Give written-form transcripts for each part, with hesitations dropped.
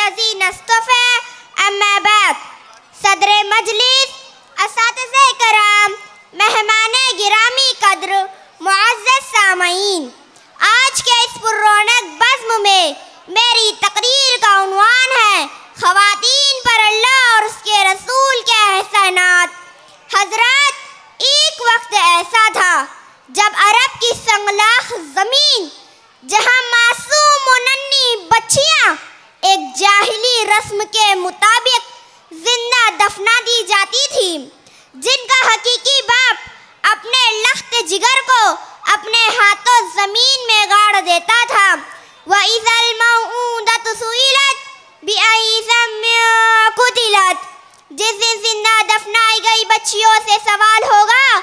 लज़ी नस्तफ़े अम्मा बाद। सदर मजलिस, असातिज़े कराम, मेहमाने गिरामी कद्र, मुअज़्ज़ज़ सामईन, आज के इस पुर्रौनक बज़्म में मेरी तकरीर का उन्वान है ख़वातीन पर अल्लाह और उसके रसूल के एहसानात। हज़रात, एक वक्त ऐसा था जब अरब की संगलाख ज़मीन, जहाँ मासूम और नन्ही बच्चियाँ एक जाहिली रस्म के मुताबिक जिंदा दफना दी जाती थी, जिनका हकीकी बाप अपने लख्त जिगर को अपने हाथों ज़मीन में गाड़ देता था। वइज़ल मौऊदतु सुइलत बिअय्यि ज़म्बिन कुतिलत, जिस दिन जिंदा दफनाई गई बच्चियों से सवाल होगा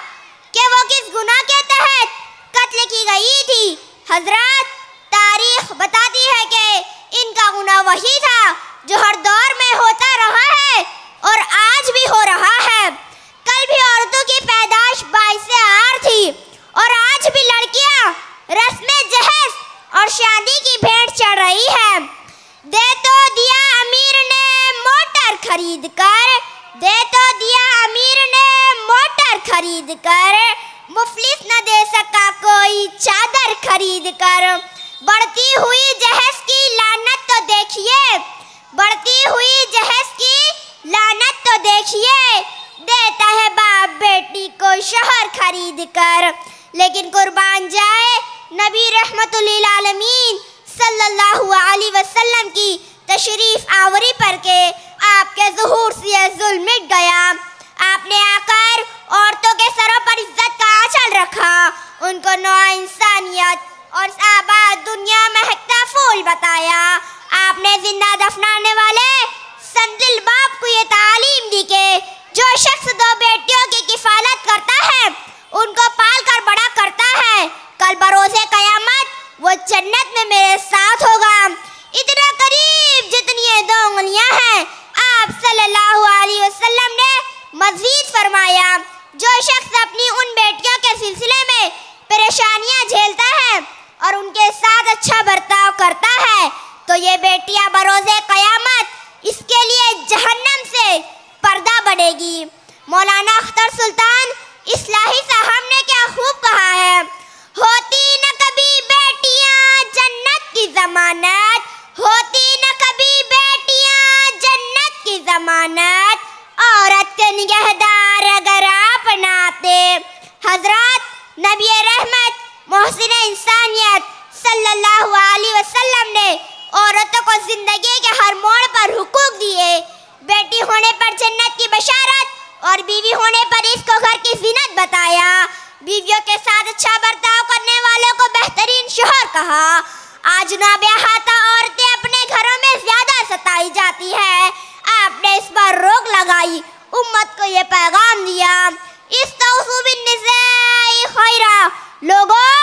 कि वो किस गुनाह के तहत कत्ल की गई थी। हजरत, तारीख बताती है कि इनका गुनाह वही था जो हर दौर में होता रहा है और आज भी हो रहा है। कल भी औरतों की पैदाश बाइसे आर थी और आज भी लड़कियां रस्म जहेज और शादी की भेंट चढ़ रही है। दे तो दिया अमीर ने मोटर खरीद कर, दे तो दिया अमीर ने मोटर खरीद कर, मुफलिस न दे सका कोई चादर खरीद कर। बढ़ती हुई जहेज की लानत तो देखिए, बढ़ती हुई जहेज की लानत तो देखिए, देता है बाप बेटी को शोहर खरीद कर। लेकिन कुर्बान जाए नबी रहमतुल लिल आलमीन सल्लल्लाहु अलैहि वसल्लम की तशरीफ आवरी पर के आपके ज़ुहूर से यह जुल्म मिट गया। आपने आकर औरतों के सरों पर इज्जत का आंचल रखा, उनको नौ इंसानियत और आबाद दुनिया महकता फूल बताया। आपने जिंदा दफनाने वाले संदिल बाप को ये तालीम दी कि जो शख्स दो बेटियों की किफालत करता है उनको पाल कर बड़ा करता है, कल बरोज़े क़यामत वो जन्नत में मेरे साथ होगा। इतना करीब जितनी ये दो उंगलियां हैं। आप सल्लल्लाहु अलैहि वसल्लम ने मज़ीद फरमाया, जो शख्स अपनी उन बेटियों के सिलसिले में परेशानियां झेलता है और उनके साथ अच्छा बर्ताव करता है तो ये बेटियां बरोज़े क़यामत इसके लिए जहन्नम से पर्दा बनेगी। मौलाना अख्तर सुल्तान इस्लाही साहब ने क्या खूब कहा है, होती न कभी बेटियां जन्नत की ज़मानत, होती न कभी बेटियां जन्नत की ज़मानत, औरत के निगहदार अगर आप नाते। हजरत, नबी रहमत मोहसिन इंसानियत सल्लल्लाहु अलैहि वसल्लम ने औरतों को जिंदगी के हर मोड़ पर हुकूक दिए। बेटी होने पर जन्नत की बशारत और बीवी होने पर इसको घर की ज़ीनत बताया। बीवियों के साथ अच्छा बर्ताव करने वालों को बेहतरीन शोहर कहा। आज नाब्याहता औरतें अपने घरों में ज्यादा सताई जाती है, आपने इस पर रोक लगाई, उम्मत को ये पैगाम दिया, इस्तौसू बिन्निसाई खैरा, लोगों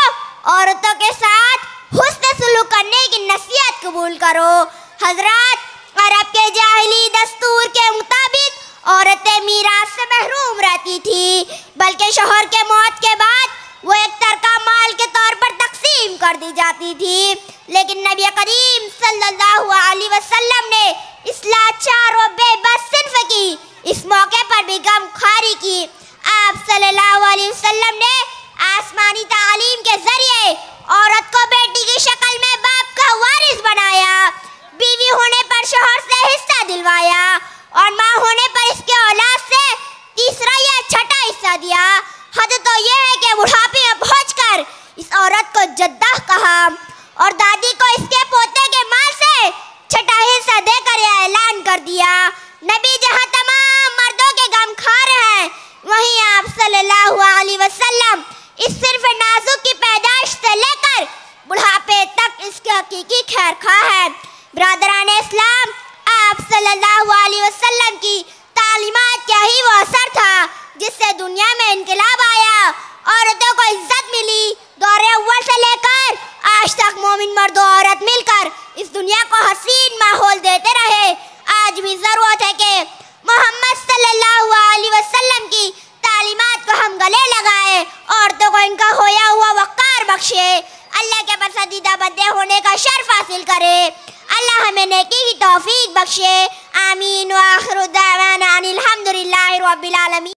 औरतों के साथ हुस्न सुलूक करने की नसीहत कबूल करो। हजरत, अरब के जाहिली दस्तूर के मुताबिक औरतें मीरास से महरूम रहती थी, बल्कि शोहर के मौत के बाद वो एक तरका माल के तौर पर तकसीम कर दी जाती थी। लेकिन नबी करीम सल्लल्लाहु अलैहि वसल्लम ने इस लाचार व बेबस सिर्फ की इस मौके पर भी गमखारी की। आप सल्लल्लाहु अलैहि वसल्लम ने आसमानी तालीम के जरिए औरत को बेटी की शक्ल में बाप का वारिस बनाया, बीवी होने पर शोहर से हिस्सा दिलवाया और माँ होने पर इसके औलाद से तीसरा या छठा हिस्सा दिया। हद तो यह है कि बुढ़ापे में पहुंचकर इस औरत को जद्दा कहा और दादी को इसके पोते के माल से छठा हिस्सा देकर यह ऐलान कर दिया। नबी जहाँ तमाम मर्दों के गमखार हैं, वहीं आप सल्लल्लाहु अलैहि वसल्लम इस सिर्फ नाजुक की पैदाइश से लेकर बुढ़ापे तक इसके हकीकी खैर खा है। ब्रादराने इस्लाम, आप सल्लल्लाहु अलैहि वसल्लम की तालीमात का ही वो असर था जिससे दुनिया में इनकलाब आया, औरतों को इज्जत मिली। दौरे अव्वल से लेकर आज तक मोमिन मर्द और औरत मिलकर इस दुनिया को हसीन माहौल देते रहे। आज भी ज़रूरत है कि मोहम्मद सल्लल्लाहु अलैहि वसल्लम की तालीमात को हम गले लगाएं, औरतों को इनका खोया हुआ वक़ार बख्शे, अल्लाह के पसंदीदा बंदे होने का शर्फ हासिल करे। अल्लाह हमें नेकी की तौफीक बख्शे। आमीन व आखिरु दावाना अनिल हम्दुलिल्लाहि रब्बिल आलमीन।